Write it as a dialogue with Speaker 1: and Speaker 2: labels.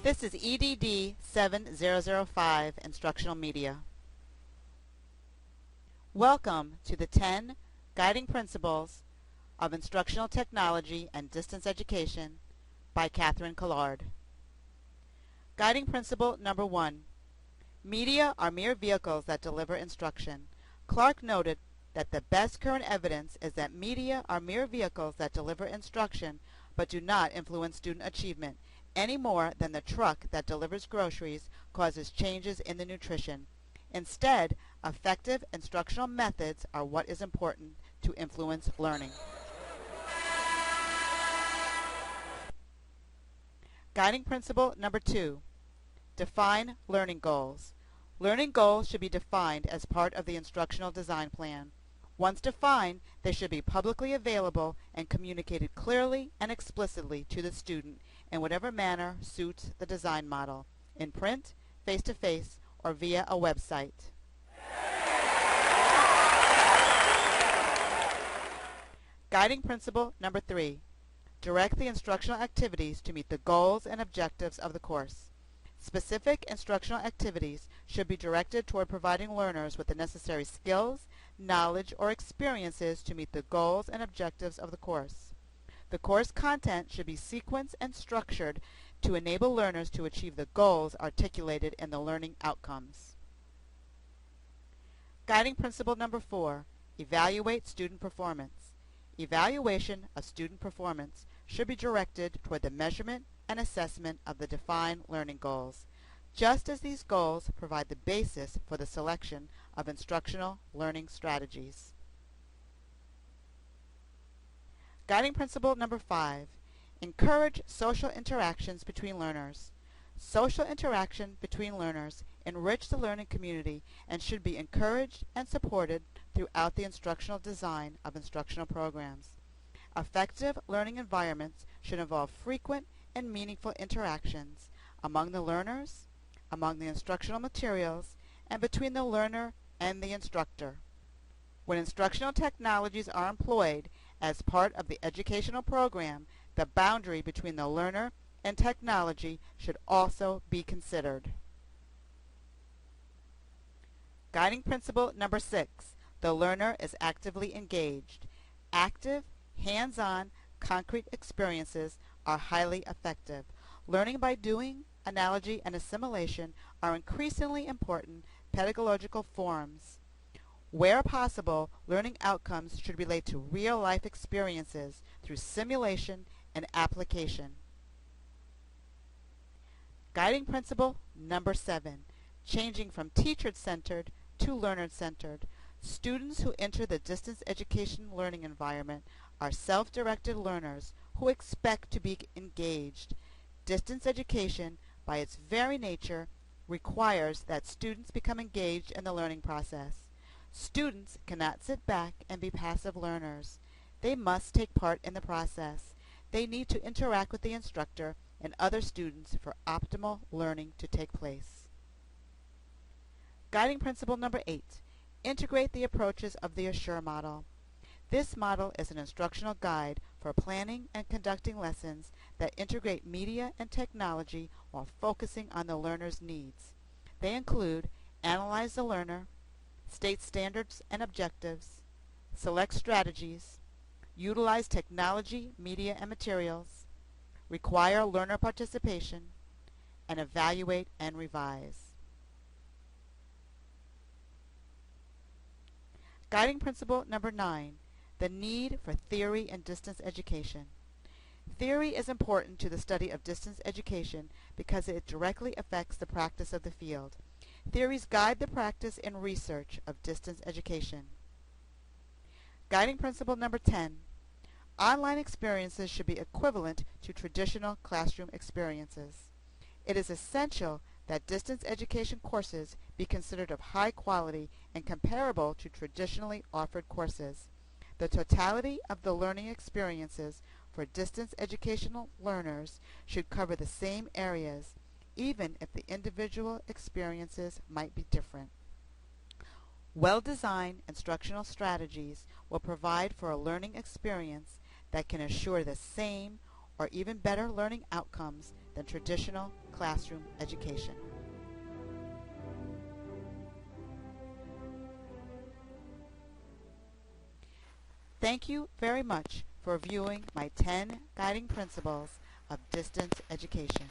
Speaker 1: This is EDD 7005 Instructional Media. Welcome to the 10 Guiding Principles of Instructional Technology and Distance Education by Catherine Collard. Guiding Principle Number 1. Media are mere vehicles that deliver instruction. Clark noted that the best current evidence is that media are mere vehicles that deliver instruction but do not influence student achievement any more than the truck that delivers groceries causes changes in the nutrition. Instead, effective instructional methods are what is important to influence learning. Guiding Principle Number 2. Define learning goals. Learning goals should be defined as part of the instructional design plan. Once defined, they should be publicly available and communicated clearly and explicitly to the student in whatever manner suits the design model, in print, face-to-face, or via a website. Guiding Principle Number 3. Direct the instructional activities to meet the goals and objectives of the course. Specific instructional activities should be directed toward providing learners with the necessary skills, knowledge, or experiences to meet the goals and objectives of the course. The course content should be sequenced and structured to enable learners to achieve the goals articulated in the learning outcomes. Guiding Principle Number 4. Evaluate student performance. Evaluation of student performance should be directed toward the measurement and assessment of the defined learning goals, just as these goals provide the basis for the selection of instructional learning strategies. Guiding Principle Number 5. Encourage social interactions between learners. Social interaction between learners enrich the learning community and should be encouraged and supported throughout the instructional design of instructional programs. Effective learning environments should involve frequent and meaningful interactions among the learners, among the instructional materials, and between the learner and the instructor. When instructional technologies are employed as part of the educational program, the boundary between the learner and technology should also be considered. Guiding Principle Number 6. The learner is actively engaged. Active, hands-on, concrete experiences are highly effective. Learning by doing, analogy, and assimilation are increasingly important pedagogical forms. Where possible, learning outcomes should relate to real-life experiences through simulation and application. Guiding Principle Number 7. Changing from teacher-centered to learner-centered. Students who enter the distance education learning environment are self-directed learners who expect to be engaged. Distance education, by its very nature, requires that students become engaged in the learning process. Students cannot sit back and be passive learners. They must take part in the process. They need to interact with the instructor and other students for optimal learning to take place. Guiding Principle Number 8. Integrate the approaches of the Assure model. This model is an instructional guide for planning and conducting lessons that integrate media and technology while focusing on the learner's needs. They include analyze the learner, state standards and objectives, select strategies, utilize technology, media, and materials, require learner participation, and evaluate and revise. Guiding Principle Number 9. The need for theory in distance education. Theory is important to the study of distance education because it directly affects the practice of the field. Theories guide the practice and research of distance education. Guiding Principle Number 10. Online experiences should be equivalent to traditional classroom experiences. It is essential that distance education courses be considered of high quality and comparable to traditionally offered courses. The totality of the learning experiences for distance educational learners should cover the same areas, even if the individual experiences might be different. Well-designed instructional strategies will provide for a learning experience that can assure the same or even better learning outcomes than traditional classroom education. Thank you very much for viewing my 10 guiding principles of distance education.